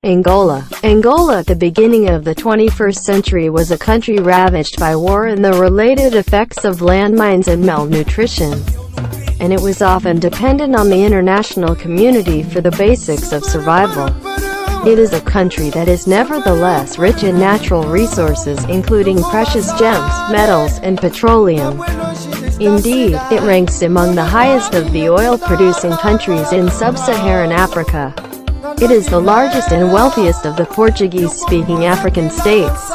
Angola at the beginning of the 21st century was a country ravaged by war and the related effects of landmines and malnutrition, and it was often dependent on the international community for the basics of survival. It is a country that is nevertheless rich in natural resources including precious gems, metals, and petroleum. Indeed, it ranks among the highest of the oil-producing countries in sub-Saharan Africa. It is the largest and wealthiest of the Portuguese-speaking African states,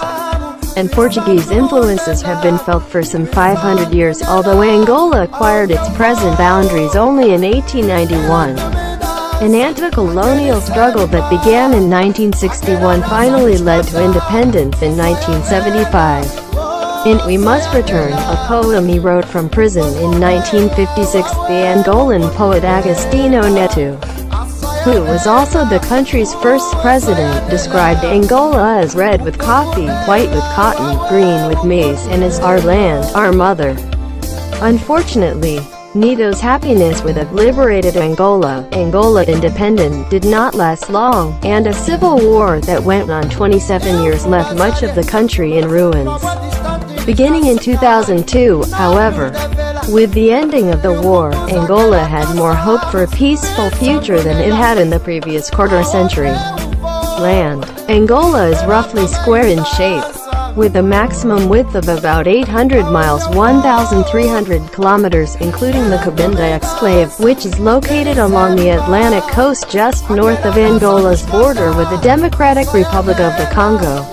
and Portuguese influences have been felt for some 500 years, although Angola acquired its present boundaries only in 1891. An anti-colonial struggle that began in 1961 finally led to independence in 1975. In We Must Return, a poem he wrote from prison in 1956, the Angolan poet Agostinho Neto, who was also the country's first president, described Angola as red with coffee, white with cotton, green with maize, and as our land, our mother. Unfortunately, Neto's happiness with a liberated Angola independent, did not last long, and a civil war that went on 27 years left much of the country in ruins. Beginning in 2002, however, with the ending of the war, Angola had more hope for a peaceful future than it had in the previous quarter-century. Land. Angola is roughly square in shape, with a maximum width of about 800 miles 1,300 kilometers, including the Cabinda exclave, which is located along the Atlantic coast just north of Angola's border with the Democratic Republic of the Congo.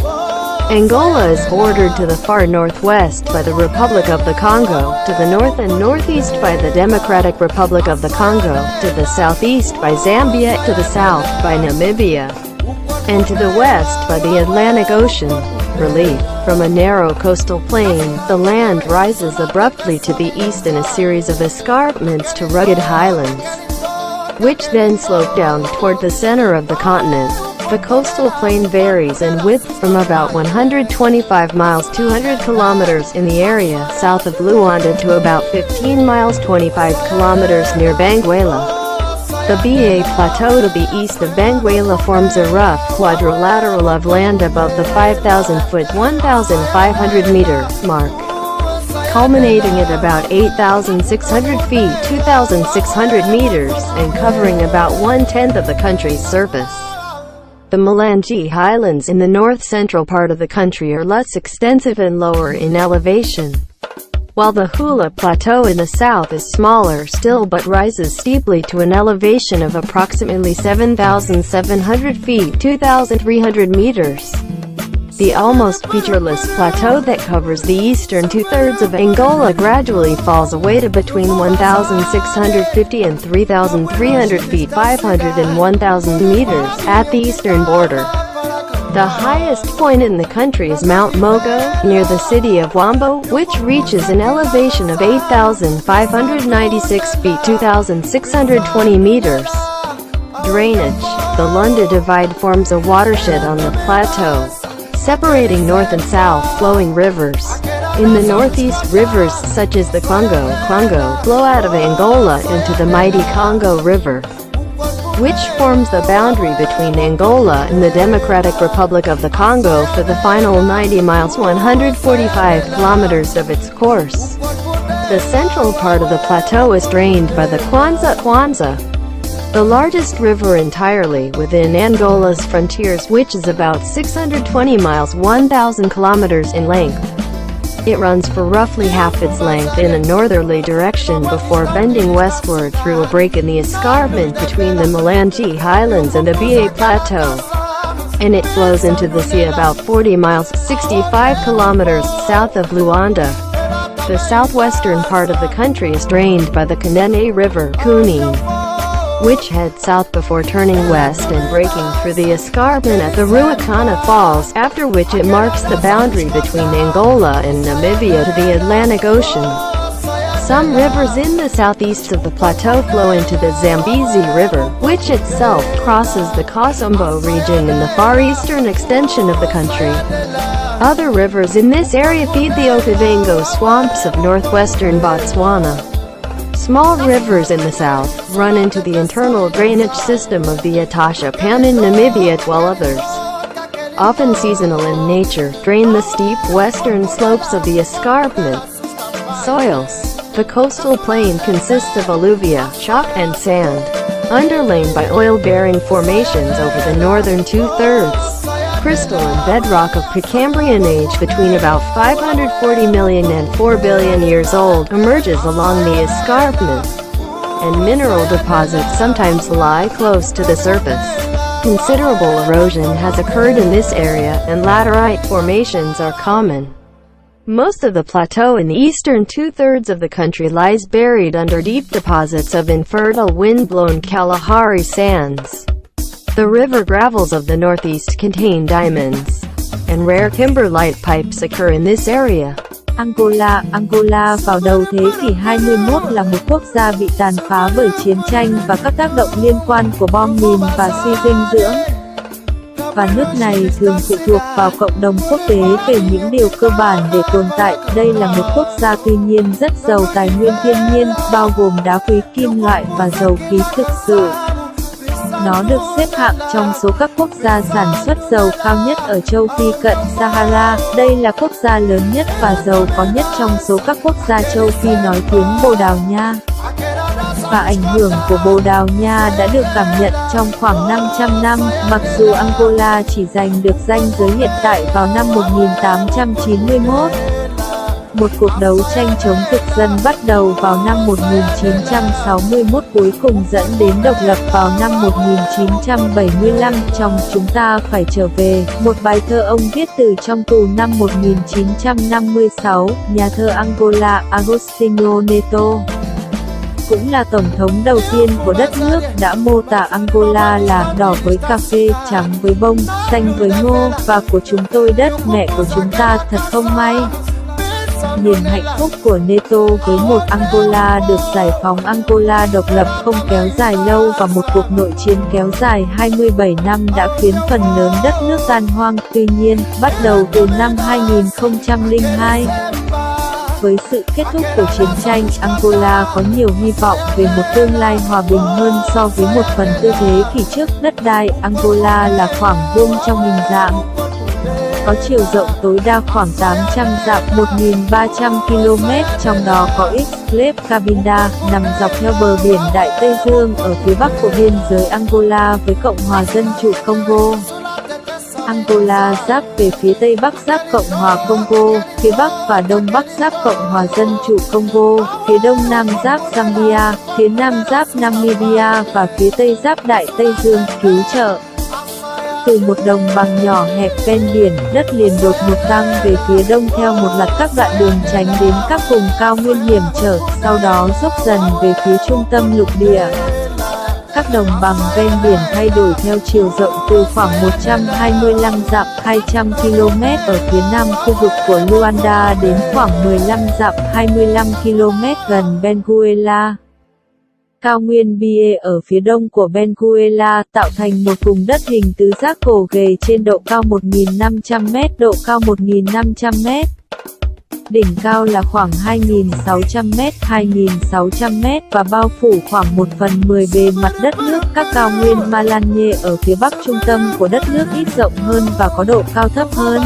Angola is bordered to the far northwest by the Republic of the Congo, to the north and northeast by the Democratic Republic of the Congo, to the southeast by Zambia, to the south by Namibia, and to the west by the Atlantic Ocean. Relief. From a narrow coastal plain, the land rises abruptly to the east in a series of escarpments to rugged highlands, which then slope down toward the center of the continent. The coastal plain varies in width from about 125 miles 200 kilometers in the area south of Luanda to about 15 miles 25 kilometers near Benguela. The Ba Plateau to the east of Benguela forms a rough quadrilateral of land above the 5,000-foot 1,500-meter mark, culminating at about 8,600 feet 2,600 meters, and covering about one-tenth of the country's surface. The Mulanje Highlands in the north-central part of the country are less extensive and lower in elevation, while the Hula Plateau in the south is smaller still but rises steeply to an elevation of approximately 7,700 feet 2,300 meters. The almost featureless plateau that covers the eastern two-thirds of Angola gradually falls away to between 1,650 and 3,300 feet 500 and 1,000 meters at the eastern border. The highest point in the country is Mount Mogo, near the city of Wambo, which reaches an elevation of 8,596 feet 2,620 meters. Drainage. The Lunda Divide forms a watershed on the plateau, separating north and south flowing rivers. In the northeast, rivers such as the Congo flow out of Angola into the mighty Congo River, which forms the boundary between Angola and the Democratic Republic of the Congo for the final 90 miles 145 kilometers of its course. The central part of the plateau is drained by the Kwanza, the largest river entirely within Angola's frontiers, which is about 620 miles 1,000 kilometers in length. It runs for roughly half its length in a northerly direction before bending westward through a break in the escarpment between the Mulanje Highlands and the Ba Plateau, and it flows into the sea about 40 miles 65 kilometers south of Luanda. The southwestern part of the country is drained by the Kanene River, which heads south before turning west and breaking through the escarpment at the Ruacana Falls, after which it marks the boundary between Angola and Namibia to the Atlantic Ocean. Some rivers in the southeast of the plateau flow into the Zambezi River, which itself crosses the Kosombo region in the far eastern extension of the country. Other rivers in this area feed the Okavango swamps of northwestern Botswana. Small rivers in the south run into the internal drainage system of the Etosha Pan in Namibia, while others, often seasonal in nature, drain the steep western slopes of the escarpment. Soils. The coastal plain consists of alluvia, chalk, and sand, underlain by oil-bearing formations over the northern two-thirds. Crystalline bedrock of Precambrian age between about 540 million and 4 billion years old emerges along the escarpment, and mineral deposits sometimes lie close to the surface. Considerable erosion has occurred in this area, and laterite formations are common. Most of the plateau in the eastern two-thirds of the country lies buried under deep deposits of infertile wind-blown Kalahari sands. The river gravels of the northeast contain diamonds, and rare kimberlite pipes occur in this area. Angola vào đầu thế kỷ 21 là một quốc gia bị tàn phá bởi chiến tranh và các tác động liên quan của bom mìn và suy dinh dưỡng. Và nước này thường phụ thuộc vào cộng đồng quốc tế về những điều cơ bản để tồn tại. Đây là một quốc gia tuy nhiên rất giàu tài nguyên thiên nhiên, bao gồm đá quý, kim loại và dầu khí thực sự. Nó được xếp hạng trong số các quốc gia sản xuất dầu cao nhất ở châu Phi cận Sahara. Đây là quốc gia lớn nhất và giàu có nhất trong số các quốc gia châu Phi nói tiếng Bồ Đào Nha. Và ảnh hưởng của Bồ Đào Nha đã được cảm nhận trong khoảng 500 năm, mặc dù Angola chỉ giành được danh giới hiện tại vào năm 1891. Một cuộc đấu tranh chống thực dân bắt đầu vào năm 1961 cuối cùng dẫn đến độc lập vào năm 1975 trong Chúng ta phải trở về, một bài thơ ông viết từ trong tù năm 1956, nhà thơ Angola Agostinho Neto, cũng là tổng thống đầu tiên của đất nước, đã mô tả Angola là đỏ với cà phê, trắng với bông, xanh với ngô, và của chúng tôi đất mẹ của chúng ta thật không may. Niềm hạnh phúc của Neto với một Angola được giải phóng. Angola độc lập không kéo dài lâu và một cuộc nội chiến kéo dài 27 năm đã khiến phần lớn đất nước tan hoang. Tuy nhiên, bắt đầu từ năm 2002, với sự kết thúc của chiến tranh, Angola có nhiều hy vọng về một tương lai hòa bình hơn so với một phần tư thế kỷ trước. Đất đai Angola là khoảng vuông trong hình dạng, có chiều rộng tối đa khoảng 800 dặm 1.300 km, trong đó có Exclave Cabinda, nằm dọc theo bờ biển Đại Tây Dương ở phía bắc của biên giới Angola với Cộng hòa Dân chủ Congo. Angola giáp về phía Tây Bắc giáp Cộng hòa Congo, phía Bắc và Đông Bắc giáp Cộng hòa Dân chủ Congo, phía Đông Nam giáp Zambia, phía Nam giáp Namibia và phía Tây giáp Đại Tây Dương. Cứu trợ. Từ một đồng bằng nhỏ hẹp ven biển, đất liền đột ngột tăng về phía đông theo một loạt các đoạn đường tránh đến các vùng cao nguyên hiểm trở, sau đó dốc dần về phía trung tâm lục địa. Các đồng bằng ven biển thay đổi theo chiều rộng từ khoảng 125 dặm 200 km ở phía nam khu vực của Luanda đến khoảng 15 dặm 25 km gần Benguela. Cao nguyên Bie ở phía đông của Benguela tạo thành một vùng đất hình tứ giác gồ ghề trên độ cao 1.500m, độ cao 1.500m. Đỉnh cao là khoảng 2.600m, 2.600m và bao phủ khoảng 1/10 bề mặt đất nước. Các cao nguyên Malanye ở phía bắc trung tâm của đất nước ít rộng hơn và có độ cao thấp hơn,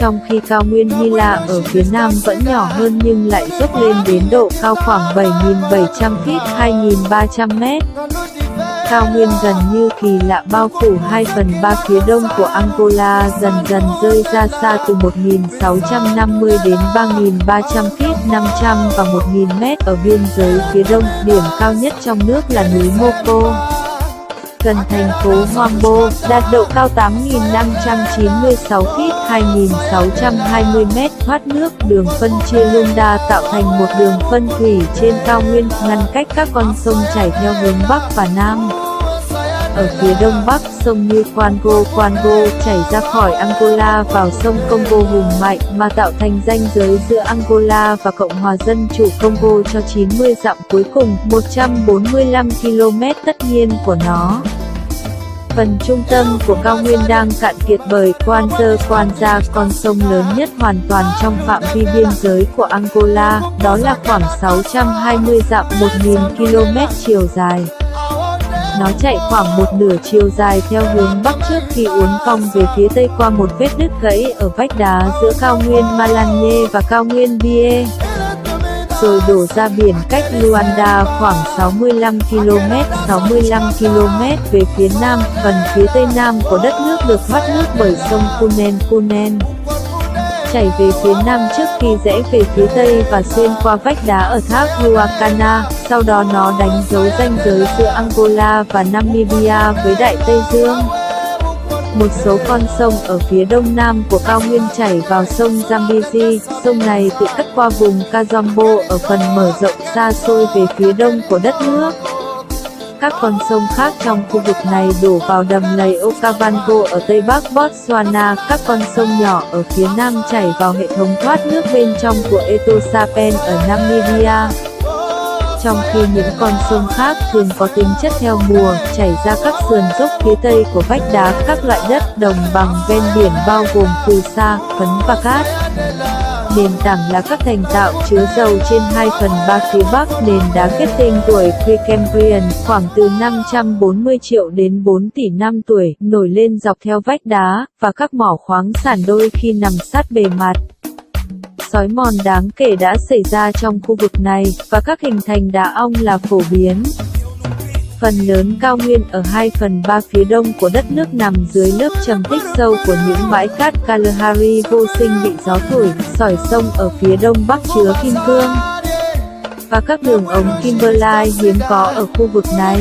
trong khi cao nguyên Hila ở phía nam vẫn nhỏ hơn nhưng lại dốc lên đến độ cao khoảng 7.700 feet, 2.300m. Cao nguyên gần như kỳ lạ bao phủ 2/3 phía đông của Angola, dần dần rơi ra xa từ 1.650 đến 3.300 feet, 500 và 1.000m ở biên giới phía đông. Điểm cao nhất trong nước là núi Moko, gần thành phố Huambo, đạt độ cao 8.596 feet, 2.620m. Thoát nước. Đường phân chia Lunda tạo thành một đường phân thủy trên cao nguyên, ngăn cách các con sông chảy theo hướng bắc và nam. Ở phía đông bắc, sông như Kwango chảy ra khỏi Angola vào sông Congo hùng mạnh mà tạo thành ranh giới giữa Angola và Cộng hòa Dân chủ Congo cho 90 dặm cuối cùng, 145 km tất nhiên của nó. Phần trung tâm của cao nguyên đang cạn kiệt bởi Kwanza, con sông lớn nhất hoàn toàn trong phạm vi biên giới của Angola, đó là khoảng 620 dặm 1.000 km chiều dài. Nó chạy khoảng một nửa chiều dài theo hướng bắc trước khi uốn cong về phía tây qua một vết đứt gãy ở vách đá giữa cao nguyên Malanye và cao nguyên Bie, rồi đổ ra biển cách Luanda khoảng 65 km về phía nam. Phần phía tây nam của đất nước được thoát nước bởi sông Kunen, chảy về phía nam trước khi rẽ về phía tây và xuyên qua vách đá ở thác Ruacana. Sau đó nó đánh dấu ranh giới giữa Angola và Namibia với Đại Tây Dương. Một số con sông ở phía đông nam của cao nguyên chảy vào sông Zambezi. Sông này tự cắt qua vùng Kazombo ở phần mở rộng xa xôi về phía đông của đất nước. Các con sông khác trong khu vực này đổ vào đầm lầy Okavango ở tây bắc Botswana. Các con sông nhỏ ở phía nam chảy vào hệ thống thoát nước bên trong của Etosapen ở Namibia. Trong khi những con sông khác thường có tính chất theo mùa, chảy ra các sườn dốc phía tây của vách đá. Các loại đất đồng bằng ven biển bao gồm phù sa, phấn và cát. Nền tảng là các thành tạo chứa dầu trên 2/3 phía bắc. Nền đá kết tinh tuổi Precambrian, khoảng từ 540 triệu đến 4 tỷ năm tuổi, nổi lên dọc theo vách đá, và các mỏ khoáng sản đôi khi nằm sát bề mặt. Xói mòn đáng kể đã xảy ra trong khu vực này, và các hình thành đá ong là phổ biến. Phần lớn cao nguyên ở 2/3 phía đông của đất nước nằm dưới lớp trầm tích sâu của những bãi cát Kalahari vô sinh bị gió thổi. Sỏi sông ở phía đông bắc chứa kim cương, và các đường ống Kimberlite hiếm có ở khu vực này.